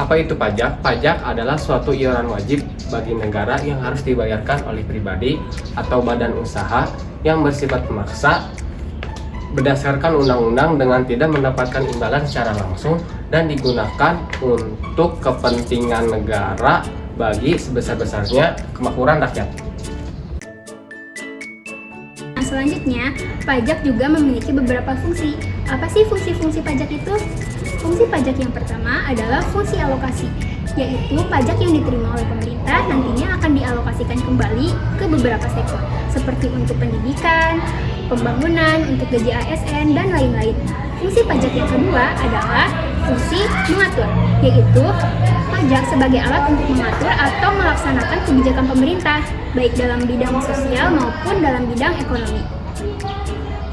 Apa itu pajak? Pajak adalah suatu iuran wajib bagi negara yang harus dibayarkan oleh pribadi atau badan usaha yang bersifat memaksa berdasarkan undang-undang dengan tidak mendapatkan imbalan secara langsung dan digunakan untuk kepentingan negara bagi sebesar-besarnya kemakmuran rakyat. Nah, selanjutnya, pajak juga memiliki beberapa fungsi. Apa sih fungsi-fungsi pajak itu? Fungsi pajak yang pertama adalah fungsi alokasi, yaitu pajak yang diterima oleh pemerintah nantinya akan dialokasikan kembali ke beberapa sektor, seperti untuk pendidikan, pembangunan, untuk gaji ASN, dan lain-lain. Fungsi pajak yang kedua adalah fungsi mengatur, yaitu pajak sebagai alat untuk mengatur atau melaksanakan kebijakan pemerintah, baik dalam bidang sosial maupun dalam bidang ekonomi.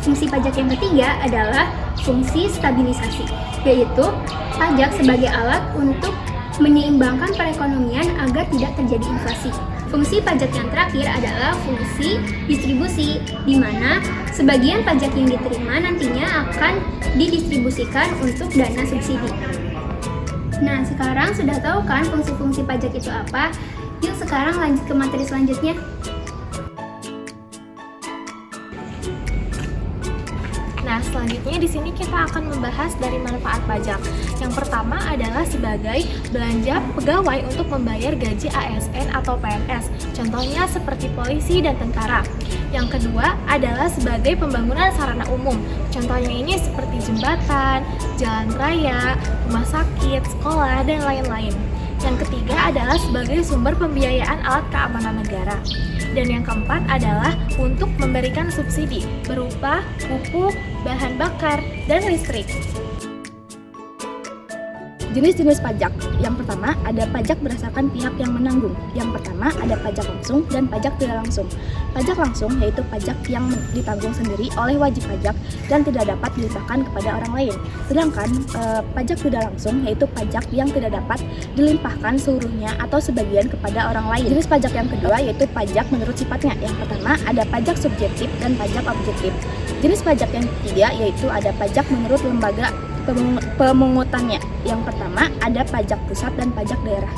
Fungsi pajak yang ketiga adalah fungsi stabilisasi, yaitu pajak sebagai alat untuk menyeimbangkan perekonomian agar tidak terjadi inflasi. Fungsi pajak yang terakhir adalah fungsi distribusi, di mana sebagian pajak yang diterima nantinya akan didistribusikan untuk dana subsidi. Nah, sekarang sudah tahu kan fungsi-fungsi pajak itu apa? Yuk sekarang lanjut ke materi selanjutnya. Nah, selanjutnya di sini kita akan membahas dari manfaat pajak. Yang pertama adalah sebagai belanja pegawai untuk membayar gaji ASN atau PNS. Contohnya seperti polisi dan tentara. Yang kedua adalah sebagai pembangunan sarana umum. Contohnya ini seperti jembatan, jalan raya, rumah sakit, sekolah, dan lain-lain. Yang ketiga adalah sebagai sumber pembiayaan alat keamanan negara. Dan yang keempat adalah untuk memberikan subsidi berupa pupuk, bahan bakar, dan listrik. Jenis-jenis pajak. Yang pertama ada pajak berdasarkan pihak yang menanggung. Yang pertama ada pajak langsung dan pajak tidak langsung. Pajak langsung yaitu pajak yang ditanggung sendiri oleh wajib pajak dan tidak dapat dilimpahkan kepada orang lain. Sedangkan pajak tidak langsung yaitu pajak yang tidak dapat dilimpahkan seluruhnya atau sebagian kepada orang lain. Jenis pajak yang kedua yaitu pajak menurut sifatnya. Yang pertama ada pajak subjektif dan pajak objektif. Jenis pajak yang ketiga yaitu ada pajak menurut lembaga pemungutannya. Yang pertama ada pajak pusat dan pajak daerah.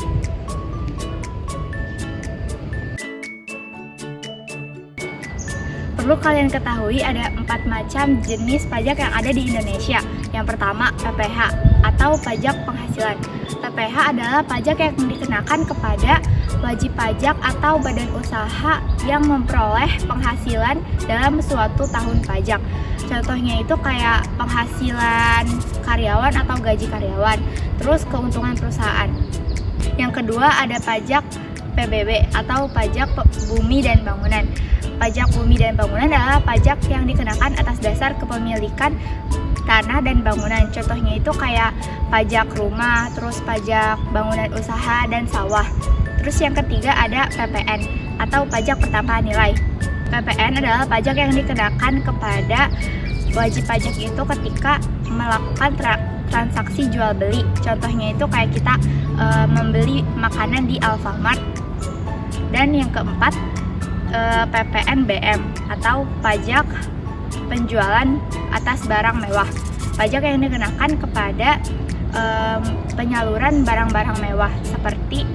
Perlu kalian ketahui ada 4 macam jenis pajak yang ada di Indonesia. Yang pertama PPh atau pajak penghasilan. PPh adalah pajak yang dikenakan kepada wajib pajak atau badan usaha yang memperoleh penghasilan dalam suatu tahun pajak. Contohnya itu kayak penghasilan karyawan atau gaji karyawan, terus keuntungan perusahaan. Yang kedua ada pajak PBB atau pajak bumi dan bangunan. Pajak bumi dan bangunan adalah pajak yang dikenakan atas dasar kepemilikan tanah dan bangunan. Contohnya itu kayak pajak rumah, terus pajak bangunan usaha dan sawah. Terus yang ketiga ada PPN atau pajak pertambahan nilai. PPN adalah pajak yang dikenakan kepada wajib pajak itu ketika melakukan transaksi jual beli. Contohnya itu kayak kita membeli makanan di Alfamart. Dan yang keempat PPNBM atau pajak penjualan atas barang mewah. Pajak yang dikenakan kepada penyaluran barang-barang mewah seperti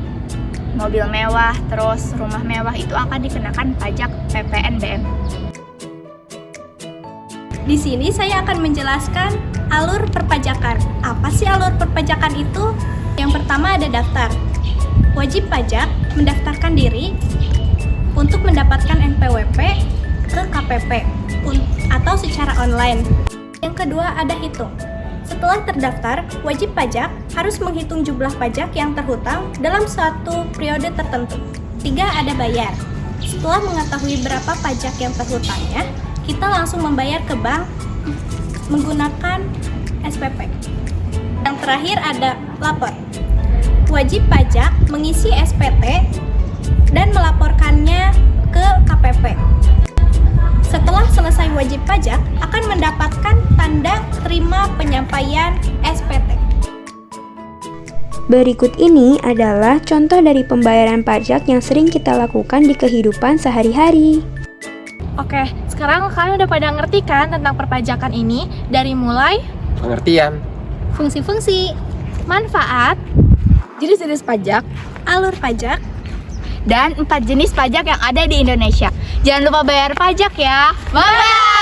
mobil mewah, terus rumah mewah itu akan dikenakan pajak PPNBM. Di sini saya akan menjelaskan alur perpajakan. Apa sih alur perpajakan itu? Yang pertama ada daftar. Wajib pajak mendaftarkan diri untuk mendapatkan NPWP ke KPP atau secara online. Yang kedua ada hitung. Setelah terdaftar, wajib pajak harus menghitung jumlah pajak yang terhutang dalam suatu periode tertentu. 3 ada bayar. Setelah mengetahui berapa pajak yang terhutangnya, kita langsung membayar ke bank menggunakan SPP. Yang terakhir ada lapor. Wajib pajak mengisi SPT dan melaporkannya ke KPP. Setelah selesai wajib pajak, akan mendapatkan tanda terima penyampaian SPT. Berikut ini adalah contoh dari pembayaran pajak yang sering kita lakukan di kehidupan sehari-hari. Oke, sekarang kalian udah pada ngerti kan tentang perpajakan ini? Dari mulai Pengertian, Fungsi-fungsi, manfaat, jenis-jenis pajak, alur pajak, dan 4 jenis pajak yang ada di Indonesia. Jangan lupa bayar pajak ya. Bye!